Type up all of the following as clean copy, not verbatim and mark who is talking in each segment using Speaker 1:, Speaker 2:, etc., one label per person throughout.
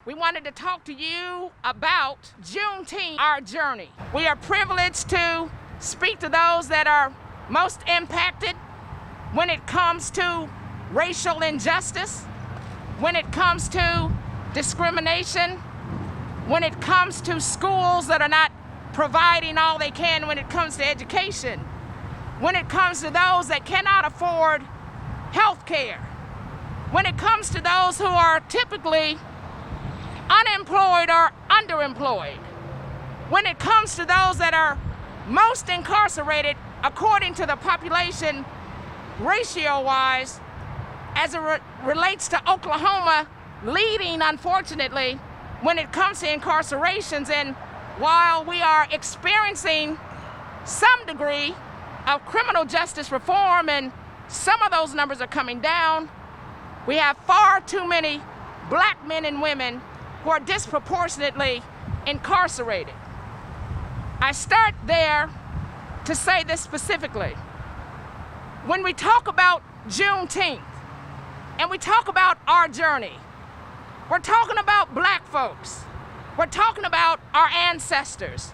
Speaker 1: We wanted to talk to you about Juneteenth, our journey. We are privileged to speak to those that are most impacted when it comes to racial injustice, when it comes to discrimination, when it comes to schools that are not providing all they can when it comes to education, when it comes to those that cannot afford health care, when it comes to those who are typically unemployed or underemployed, when it comes to those that are most incarcerated according to the population ratio-wise, as it relates to Oklahoma leading, unfortunately, when it comes to incarcerations. And while we are experiencing some degree of criminal justice reform and some of those numbers are coming down, we have far too many black men and women who are disproportionately incarcerated. I start there to say this specifically. When we talk about Juneteenth and we talk about our journey, we're talking about black folks. We're talking about our ancestors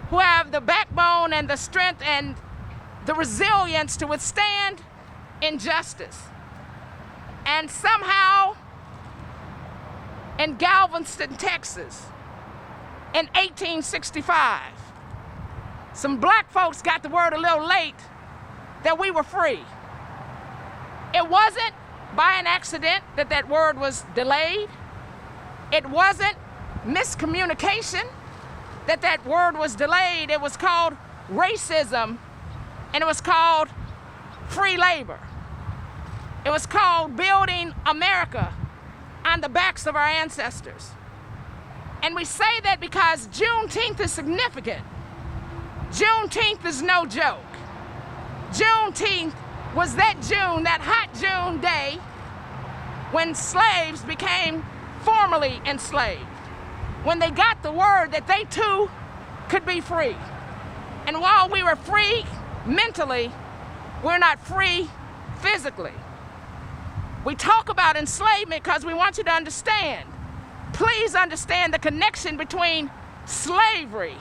Speaker 1: who have the backbone and the strength and the resilience to withstand injustice. And somehow, in Galveston, Texas, in 1865, some black folks got the word a little late that we were free. It wasn't by an accident that that word was delayed. It wasn't miscommunication that that word was delayed. It was called racism, and it was called free labor. It was called building America on the backs of our ancestors. And we say that because Juneteenth is significant. Juneteenth is no joke. Juneteenth was that June, that hot June day, when slaves became formally enslaved, when they got the word that they too could be free. And while we were free mentally, we're not free physically. We talk about enslavement because we want you to understand, please understand the connection between slavery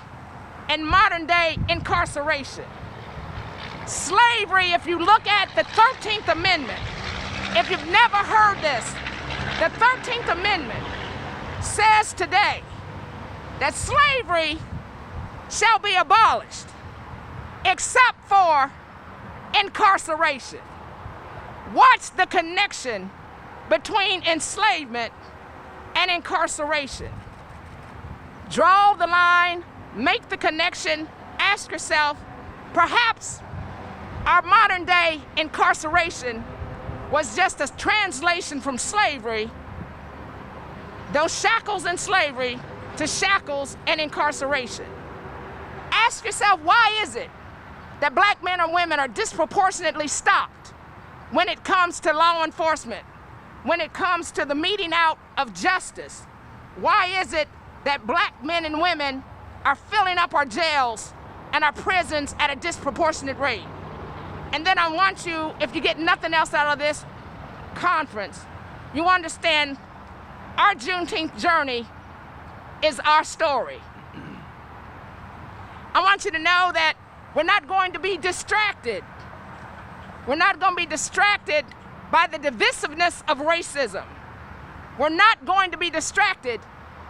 Speaker 1: and modern day incarceration. Slavery, if you look at the 13th Amendment, if you've never heard this, the 13th Amendment says today that slavery shall be abolished except for incarceration. What's the connection between enslavement and incarceration? Draw the line, make the connection, ask yourself, perhaps our modern day incarceration was just a translation from slavery, those shackles in slavery, to shackles and incarceration. Ask yourself, why is it that black men and women are disproportionately stopped when it comes to law enforcement, when it comes to the meting out of justice? Why is it that black men and women are filling up our jails and our prisons at a disproportionate rate? And then I want you, if you get nothing else out of this conference, you understand our Juneteenth journey is our story. I want you to know that we're not going to be distracted. We're not going to be distracted by the divisiveness of racism. We're not going to be distracted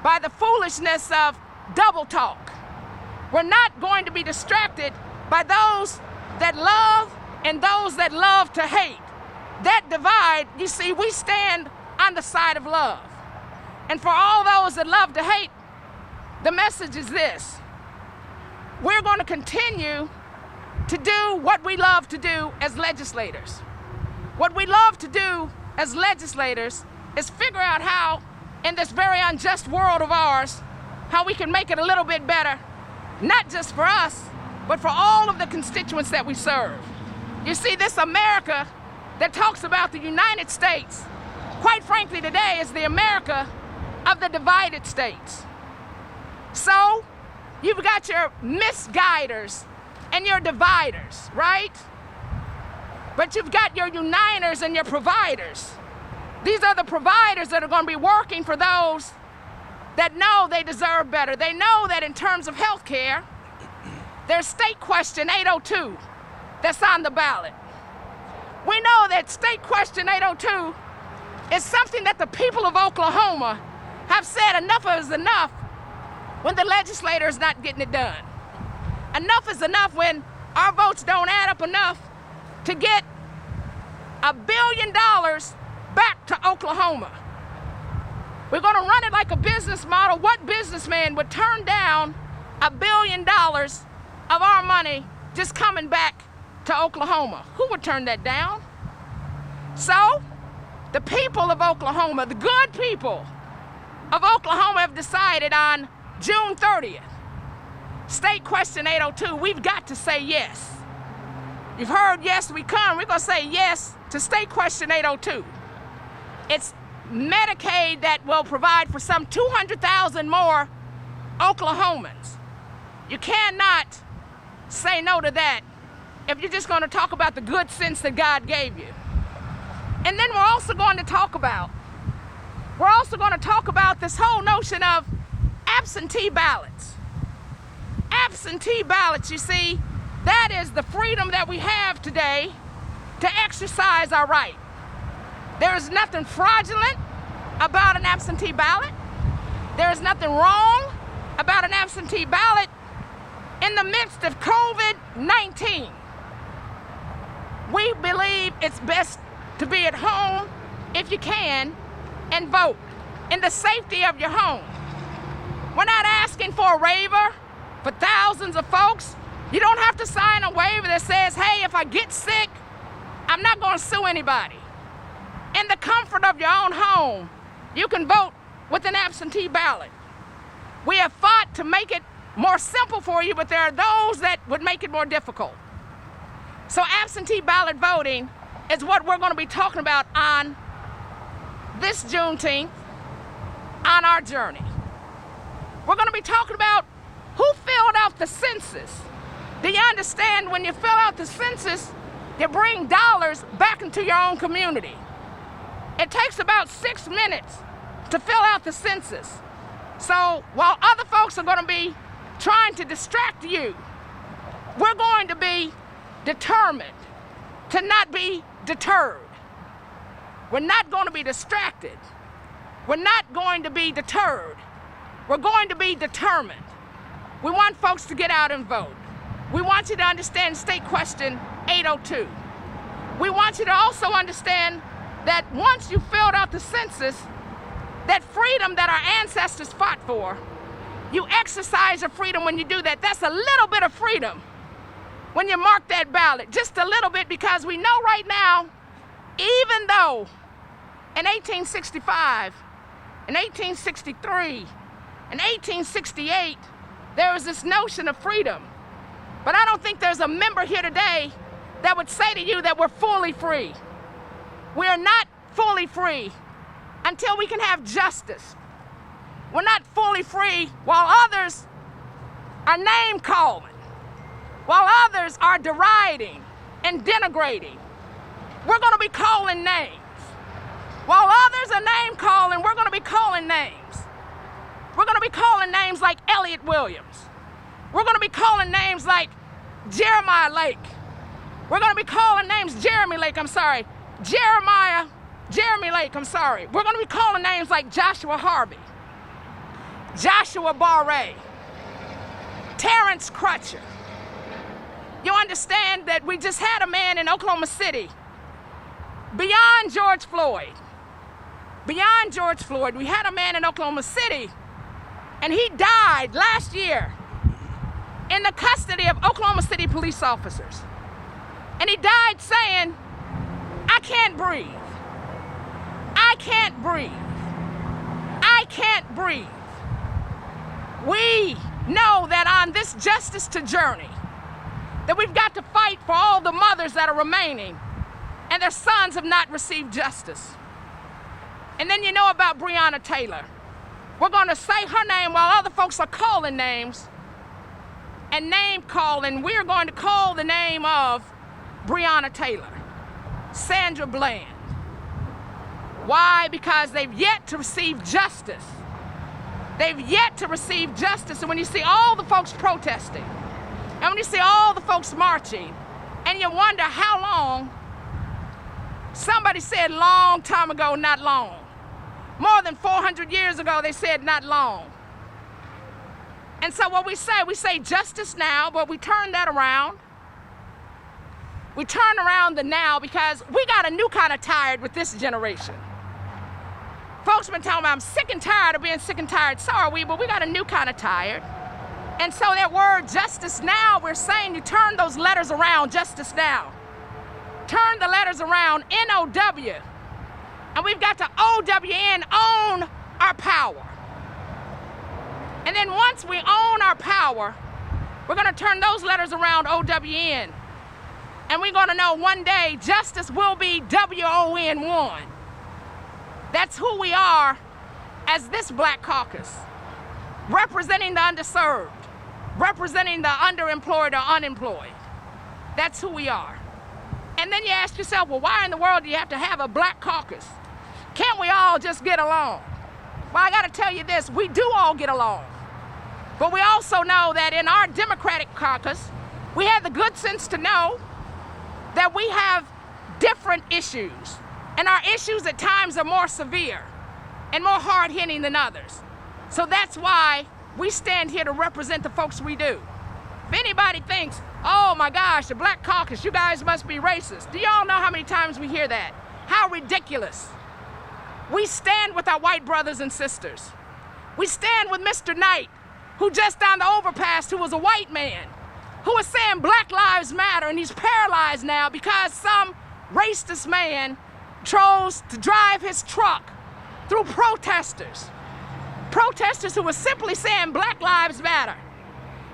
Speaker 1: by the foolishness of double talk. We're not going to be distracted by those that love and those that love to hate. That divide, you see, we stand on the side of love. And for all those that love to hate, the message is this: we're going to continue to do what we love to do as legislators. What we love to do as legislators is figure out how, in this very unjust world of ours, how we can make it a little bit better, not just for us, but for all of the constituents that we serve. You see, this America that talks about the United States, quite frankly today, is the America of the divided states. So, you've got your misguiders and your dividers, right? But you've got your uniters and your providers. These are the providers that are going to be working for those that know they deserve better. They know that in terms of health care, there's state question 802 that's on the ballot. We know that state question 802 is something that the people of Oklahoma have said enough is enough when the legislator is not getting it done. Enough is enough when our votes don't add up enough to get $1 billion back to Oklahoma. We're going to run it like a business model. What businessman would turn down $1 billion of our money just coming back to Oklahoma? Who would turn that down? So, the people of Oklahoma, the good people of Oklahoma have decided on June 30th, state question 802, we've got to say yes. You've heard yes, we come. We're going to say yes to state question 802. It's Medicaid that will provide for some 200,000 more Oklahomans. You cannot say no to that if you're just going to talk about the good sense that God gave you. And then we're also going to talk about this whole notion of absentee ballots. Absentee ballots, you see, that is the freedom that we have today to exercise our right. There is nothing fraudulent about an absentee ballot. There is nothing wrong about an absentee ballot in the midst of COVID-19. We believe it's best to be at home if you can and vote in the safety of your home. We're not asking for a waiver for thousands of folks. You don't have to sign a waiver that says, hey, if I get sick, I'm not going to sue anybody. In the comfort of your own home, you can vote with an absentee ballot. We have fought to make it more simple for you, but there are those that would make it more difficult. So absentee ballot voting is what we're going to be talking about on this Juneteenth, on our journey. We're going to be talking about who filled out the census. Do you understand when you fill out the census, you bring dollars back into your own community? It takes about 6 minutes to fill out the census. So while other folks are going to be trying to distract you, we're going to be determined to not be deterred. We're not going to be distracted. We're not going to be deterred. We're going to be determined. We want folks to get out and vote. We want you to understand state question 802. We want you to also understand that once you filled out the census, that freedom that our ancestors fought for, you exercise your freedom when you do that. That's a little bit of freedom when you mark that ballot, just a little bit, because we know right now, even though in 1865, in 1863, in 1868, there was this notion of freedom. But I don't think there's a member here today that would say to you that we're fully free. We are not fully free until we can have justice. We're not fully free while others are name calling, while others are deriding and denigrating. We're going to be calling names. While others are name calling, we're going to be calling names. We're going to be calling names like Elliott Williams. We're going to be calling names like Jeremiah Lake. We're going to be calling names Jeremy Lake, Jeremy Lake, We're going to be calling names like Joshua Harvey, Joshua Barre, Terrence Crutcher. You understand that we just had a man in Oklahoma City, beyond George Floyd, we had a man in Oklahoma City, and he died last year in the custody of Oklahoma City police officers. And he died saying, I can't breathe. I can't breathe. I can't breathe. We know that on this justice to journey, that we've got to fight for all the mothers that are remaining and their sons have not received justice. And then you know about Breonna Taylor. We're going to say her name while other folks are calling names. And name calling, we're going to call the name of Breonna Taylor, Sandra Bland. Why? Because they've yet to receive justice. They've yet to receive justice. And when you see all the folks protesting, and when you see all the folks marching, and you wonder how long, somebody said long time ago, not long. More than 400 years ago, they said not long. And so what we say justice now, but we turn that around. We turn around the now because we got a new kind of tired with this generation. Folks been telling me I'm sick and tired of being sick and tired. So are we, but we got a new kind of tired. And so that word justice now, we're saying you turn those letters around, justice now. Turn the letters around, N-O-W. And we've got to O-W-N, own our power. And then once we own our power, we're going to turn those letters around, O-W-N. And we're going to know one day justice will be W-O-N-1. That's who we are as this Black Caucus, representing the underserved, representing the underemployed or unemployed. That's who we are. And then you ask yourself, well, why in the world do you have to have a Black Caucus? Can't we all just get along? Well, I got to tell you this, we do all get along. But we also know that in our Democratic caucus, we have the good sense to know that we have different issues. And our issues at times are more severe and more hard-hitting than others. So that's why we stand here to represent the folks we do. If anybody thinks, oh my gosh, the Black Caucus, you guys must be racist. Do y'all know how many times we hear that? How ridiculous. We stand with our white brothers and sisters. We stand with Mr. Knight, who just down the overpass, who was a white man, who was saying Black Lives Matter, and he's paralyzed now because some racist man chose to drive his truck through protesters. Protesters who were simply saying Black Lives Matter.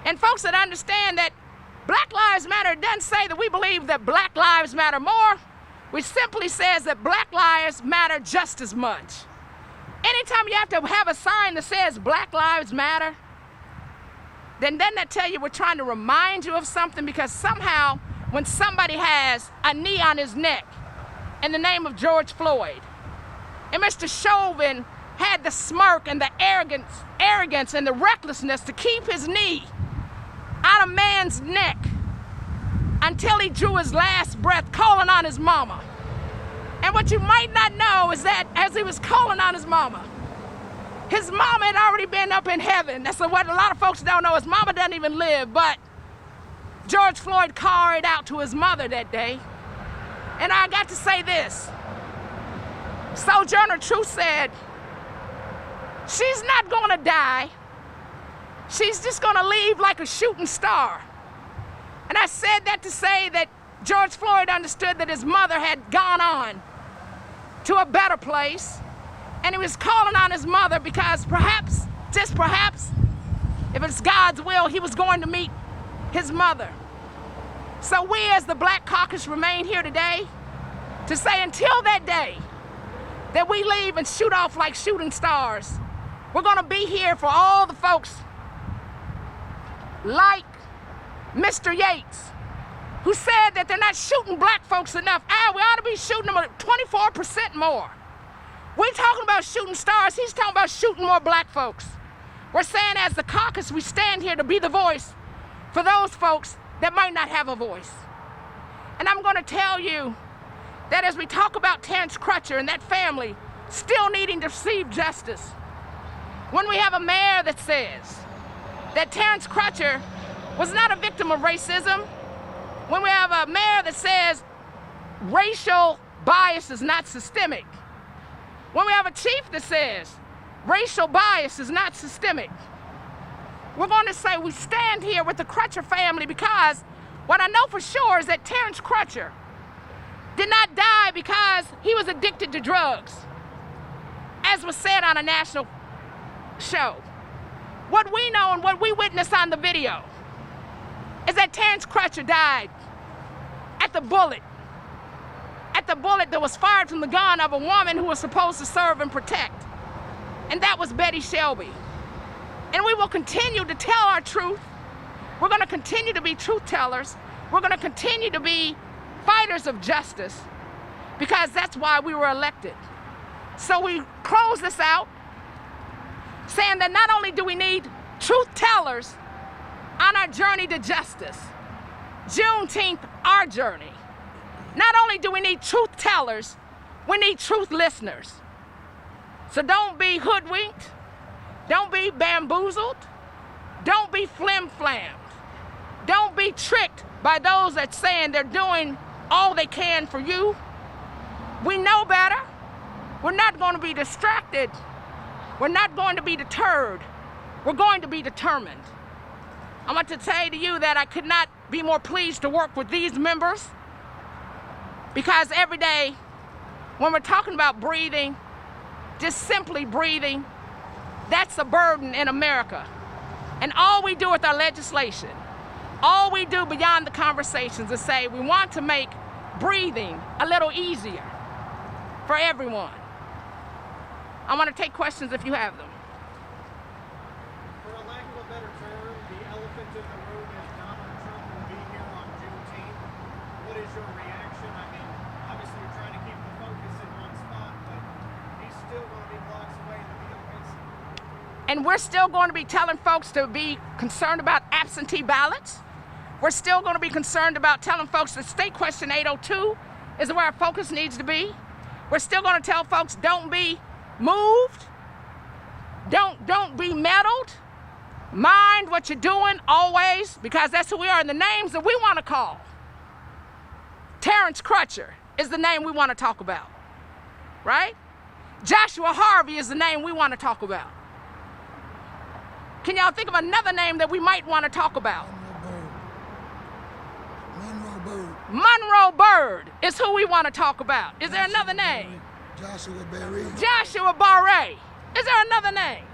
Speaker 1: And folks that understand that Black Lives Matter doesn't say that we believe that Black Lives matter more, which simply says that Black Lives matter just as much. Anytime you have to have a sign that says Black Lives Matter, then doesn't that tell you we're trying to remind you of something? Because somehow when somebody has a knee on his neck in the name of George Floyd, and Mr. Chauvin had the smirk and the arrogance and the recklessness to keep his knee on a man's neck until he drew his last breath, calling on his mama. And what you might not know is that as he was calling on his mama had already been up in heaven. That's what a lot of folks don't know. His mama doesn't even live, but George Floyd called out to his mother that day. And I got to say this. Sojourner Truth said, she's not gonna die. She's just gonna leave like a shooting star. And I said that to say that George Floyd understood that his mother had gone on to a better place. And he was calling on his mother because perhaps, just perhaps, if it's God's will, he was going to meet his mother. So we as the Black Caucus remain here today to say until that day that we leave and shoot off like shooting stars, we're gonna be here for all the folks like Mr. Yates, who said that they're not shooting Black folks enough. We ought to be shooting them 24% more. We're talking about shooting stars, he's talking about shooting more Black folks. We're saying as the caucus, we stand here to be the voice for those folks that might not have a voice. And I'm gonna tell you that as we talk about Terrence Crutcher and that family still needing to receive justice, when we have a mayor that says that Terrence Crutcher was not a victim of racism, when we have a mayor that says racial bias is not systemic, when we have a chief that says racial bias is not systemic, we're going to say we stand here with the Crutcher family because what I know for sure is that Terrence Crutcher did not die because he was addicted to drugs, as was said on a national show. What we know and what we witnessed on the video is that Terrence Crutcher died at the bullet that was fired from the gun of a woman who was supposed to serve and protect. And that was Betty Shelby. And we will continue to tell our truth. We're going to continue to be truth tellers. We're going to continue to be fighters of justice because that's why we were elected. So we close this out saying that not only do we need truth tellers on our journey to justice, Juneteenth, our journey. Not only do we need truth tellers, we need truth listeners. So don't be hoodwinked, don't be bamboozled, don't be flim-flammed, don't be tricked by those that saying they're doing all they can for you. We know better. We're not going to be distracted. We're not going to be deterred. We're going to be determined. I want to say to you that I could not be more pleased to work with these members, because every day when we're talking about breathing, just simply breathing, that's a burden in America. And all we do with our legislation, all we do beyond the conversations is say we want to make breathing a little easier for everyone. I want to take questions if you have them.
Speaker 2: For a lack of a better term, the elephant in the room is Donald Trump will be here on Juneteenth. What is your reaction? I mean, obviously you're trying to keep the focus in one spot, but he's still going to be blocks away in the BOKC.
Speaker 1: And we're still going to be telling folks to be concerned about absentee ballots. We're still going to be concerned about telling folks that State Question 802 is where our focus needs to be. We're still going to tell folks don't be moved, don't be meddled, mind what you're doing always, because that's who we are. And the names that we want to call, Terrence Crutcher is the name we want to talk about, right? Joshua Harvey is the name we want to talk about. Can y'all think of another name that we might want to talk about? Monroe Byrd is who we want to talk about. Is there another name?
Speaker 3: Joshua Barry.
Speaker 1: Joshua Barre. Is there another name?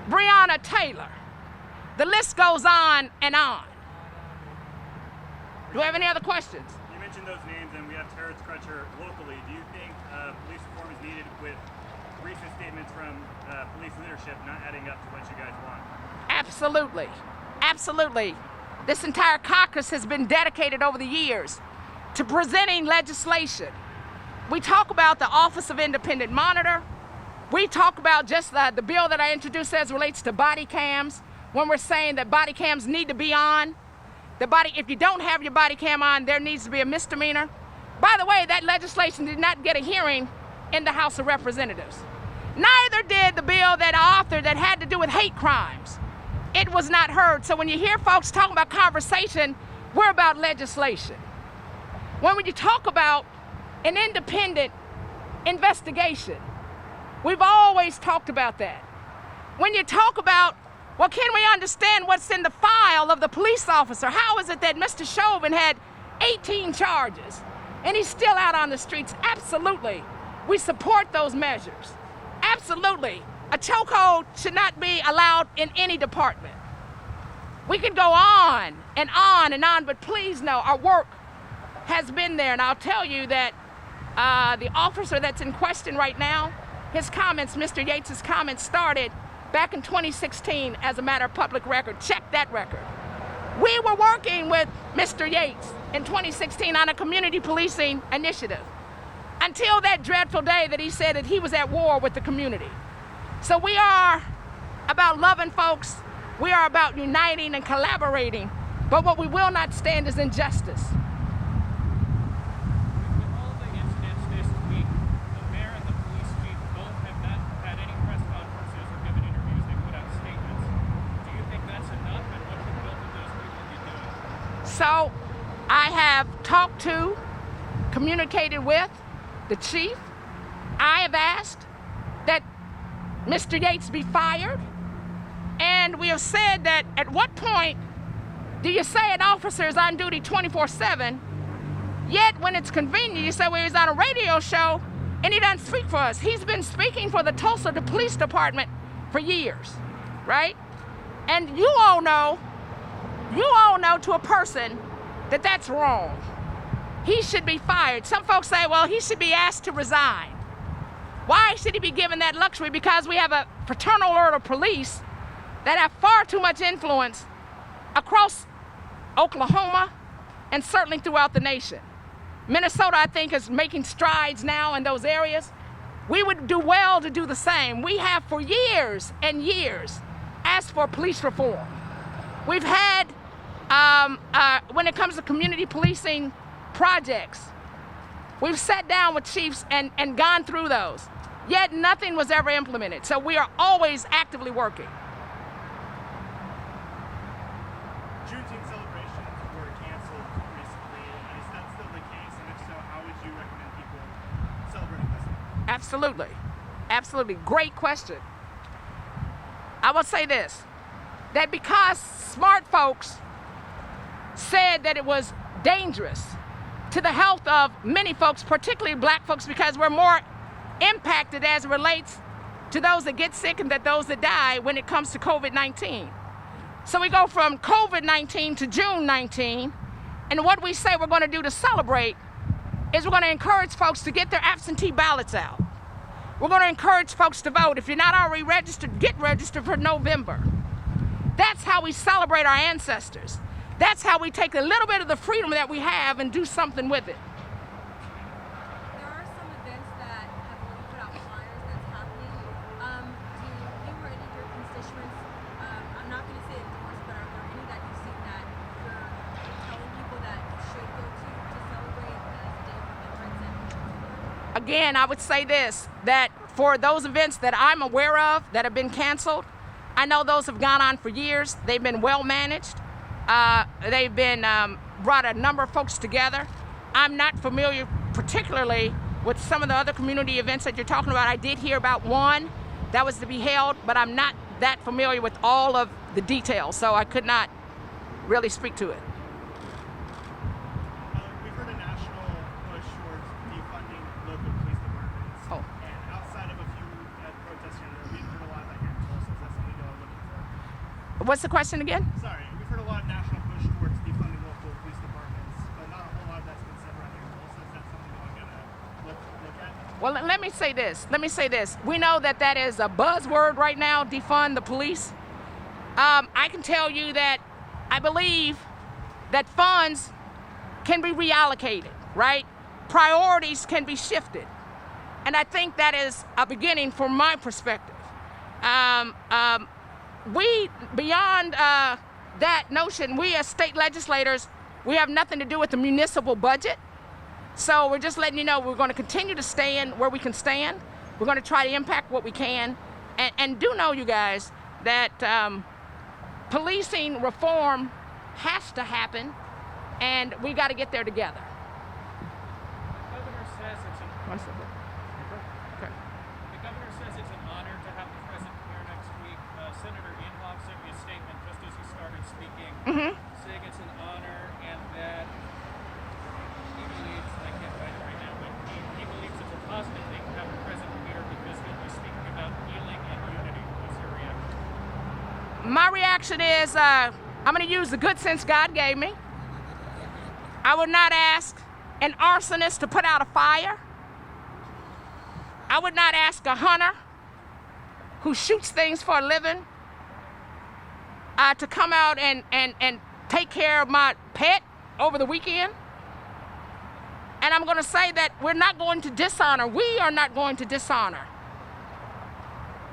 Speaker 1: Breonna Taylor. The list goes on and on. Do we have any other questions?
Speaker 4: You mentioned those names, and we have Terrence Crutcher locally. Do you think police reform is needed with recent statements from police leadership not adding up to what you guys want?
Speaker 1: Absolutely. Absolutely. This entire caucus has been dedicated over the years to presenting legislation. We talk about the Office of Independent Monitor. We talk about just the bill that I introduced as relates to body cams, when we're saying that body cams need to be on. If you don't have your body cam on, there needs to be a misdemeanor. By the way, that legislation did not get a hearing in the House of Representatives. Neither did the bill that I authored that had to do with hate crimes. It was not heard. So when you hear folks talking about conversation, we're about legislation. When you talk about an independent investigation, we've always talked about that. When you talk about, well, can we understand what's in the file of the police officer? How is it that Mr. Chauvin had 18 charges and he's still out on the streets? Absolutely. We support those measures. Absolutely. A chokehold should not be allowed in any department. We could go on and on and on, but please know our work has been there. And I'll tell you that the officer that's in question right now, his comments, Mr. Yates' comments, started back in 2016 as a matter of public record. Check that record. We were working with Mr. Yates in 2016 on a community policing initiative until that dreadful day that he said that he was at war with the community. So we are about loving folks. We are about uniting and collaborating. But what we will not stand is injustice.
Speaker 2: With all the incidents this week, the mayor and the police chief both have not had any press conferences or given interviews. They put out statements. Do you think that's enough? And what should both of those people be doing?
Speaker 1: So I have talked to, communicated with the chief. I have asked that Mr. Yates be fired. And we have said that at what point do you say an officer is on duty 24/7, yet when it's convenient, you say, well, he's on a radio show and he doesn't speak for us. He's been speaking for the Tulsa Police Department for years, right? And you all know to a person that that's wrong. He should be fired. Some folks say, well, he should be asked to resign. Why should he be given that luxury? Because we have a fraternal order of police that have far too much influence across Oklahoma and certainly throughout the nation. Minnesota, I think, is making strides now in those areas. we would do well to do the same. We have for years and years asked for police reform. We've had, when it comes to community policing projects, we've sat down with chiefs and gone through those, yet nothing was ever implemented. So we are always actively working.
Speaker 4: Juneteenth celebrations were canceled recently. Is that still the case? And if so, how would you recommend people celebrating this?
Speaker 1: Absolutely. Absolutely. Great question. I will say this, that because smart folks said that it was dangerous to the health of many folks, particularly black folks, because we're more impacted as it relates to those that get sick and those that die when it comes to COVID-19. So we go from COVID-19 to June 19, and what we say we're going to do to celebrate is we're going to encourage folks to get their absentee ballots out. We're going to encourage folks to vote. If you're not already registered, get registered for November. That's how we celebrate our ancestors. That's how we take a little bit of the freedom that we have and do something with it.
Speaker 3: There are some events that have already put out flyers that's happening. Do you or any of your constituents, I'm not going to say endorse, but are there any that you've seen that you're telling people that should go to celebrate the Day of Remembrance?
Speaker 1: Again, I would say this, that for those events that I'm aware of that have been canceled, I know those have gone on for years. They've been well managed. They've been brought a number of folks together. I'm not familiar particularly with some of the other community events that you're talking about. I did hear about one that was to be held, but I'm not that familiar with all of the details, so I could not really speak to it.
Speaker 4: We've heard a national push towards defunding local police departments.
Speaker 1: Oh.
Speaker 4: And outside of a few protests here, we've heard a lot of that here in Tulsa. Is that something y'all are looking for?
Speaker 1: What's the question again?
Speaker 4: Sorry, we've heard a lot of national push towards defunding local police departments, but not a whole lot of that's been said right here in Tulsa. Is that something y'all are gonna look at?
Speaker 1: Well, let me say this. We know that that is a buzzword right now, defund the police. I can tell you that I believe that funds can be reallocated, right? Priorities can be shifted. And I think that is a beginning from my perspective. We, beyond that notion, we as state legislators, we have nothing to do with the municipal budget. So we're just letting you know we're going to continue to stand where we can stand. We're going to try to impact what we can. And do know, you guys, that policing reform has to happen, and we got to get there together.
Speaker 2: The governor says it's an
Speaker 1: Okay.
Speaker 2: The governor says it's an honor to have the president here next week. Senator Inhofe sent me a statement just as he started speaking, saying it's an honor and that he believes, I can't find it right now, but he believes it's a positive thing to have the president here because he'll be speaking about healing and unity. What's your reaction?
Speaker 1: My reaction is I'm going to use the good sense God gave me. I would not ask an arsonist to put out a fire. I would not ask a hunter who shoots things for a living to come out and take care of my pet over the weekend. And I'm going to say that we're not going to dishonor, we are not going to dishonor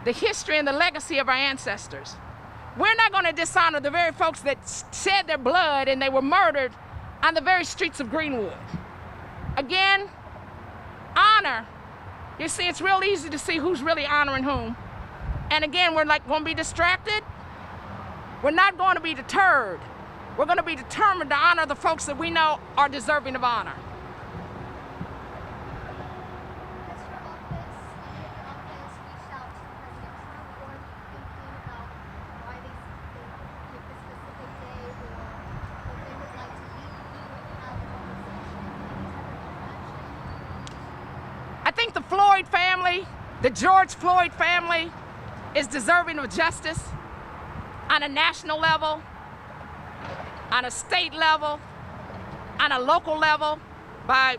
Speaker 1: the history and the legacy of our ancestors. We're not going to dishonor the very folks that shed their blood and they were murdered on the very streets of Greenwood. Again, honor. You see, it's real easy to see who's really honoring whom. And again, we're like going to be distracted. We're not going to be deterred. We're going to be determined to honor the folks that we know are deserving of honor. I think the Floyd family, the George Floyd family, is deserving of justice on a national level, on a state level, on a local level, by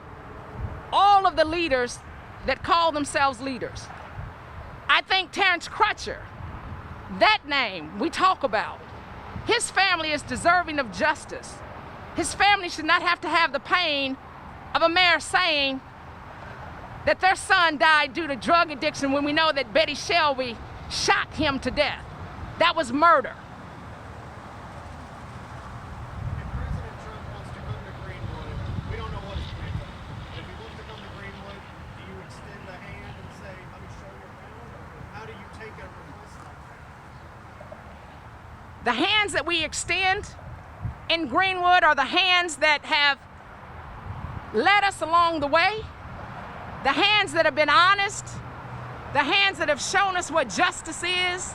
Speaker 1: all of the leaders that call themselves leaders. I think Terrence Crutcher, that name we talk about, his family is deserving of justice. His family should not have to have the pain of a mayor saying that their son died due to drug addiction when we know that Betty Shelby shot him to death. That was murder.
Speaker 2: If President Trump wants to come to Greenwood, we don't know what his plan is. If he wants to come to Greenwood, do you extend a hand and say, let me show you around? How do you take a request like that?
Speaker 1: The hands that we extend in Greenwood are the hands that have led us along the way, the hands that have been honest, the hands that have shown us what justice is,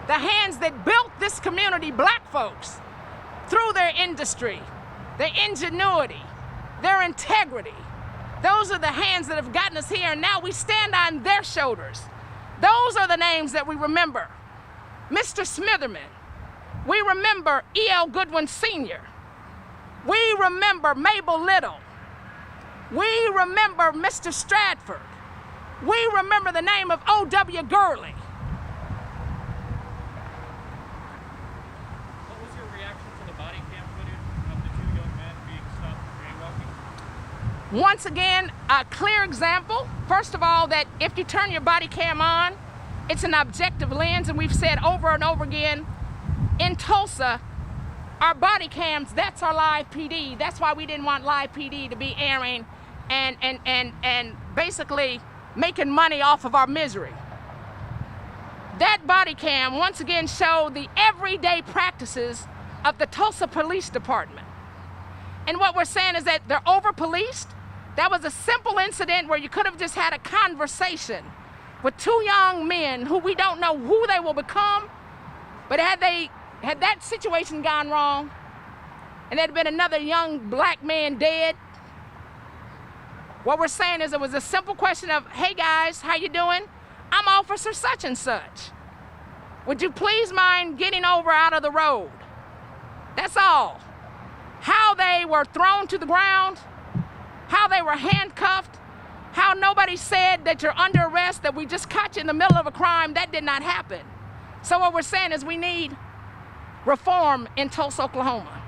Speaker 1: the hands that built this community, black folks, through their industry, their ingenuity, their integrity. Those are the hands that have gotten us here, and now we stand on their shoulders. Those are the names that we remember. Mr. Smitherman. We remember E.L. Goodwin Sr. We remember Mabel Little. We remember Mr. Stratford. We remember the name of O.W. Gurley.
Speaker 2: What was your reaction to the body cam footage of the two young men being stopped jaywalking?
Speaker 1: Once again, a clear example, first of all, that if you turn your body cam on, it's an objective lens, and we've said over and over again, in Tulsa, our body cams, that's our live PD. That's why we didn't want live PD to be airing and basically making money off of our misery. That body cam once again showed the everyday practices of the Tulsa Police Department. And what we're saying is that they're over-policed. That was a simple incident where you could have just had a conversation with two young men who we don't know who they will become, but had that situation gone wrong, and there'd been another young black man dead, what we're saying is it was a simple question of, hey guys, how you doing? I'm Officer such and such. Would you please mind getting over out of the road? That's all. How they were thrown to the ground, how they were handcuffed, how nobody said that you're under arrest, that we just caught you in the middle of a crime, that did not happen. So what we're saying is we need reform in Tulsa, Oklahoma.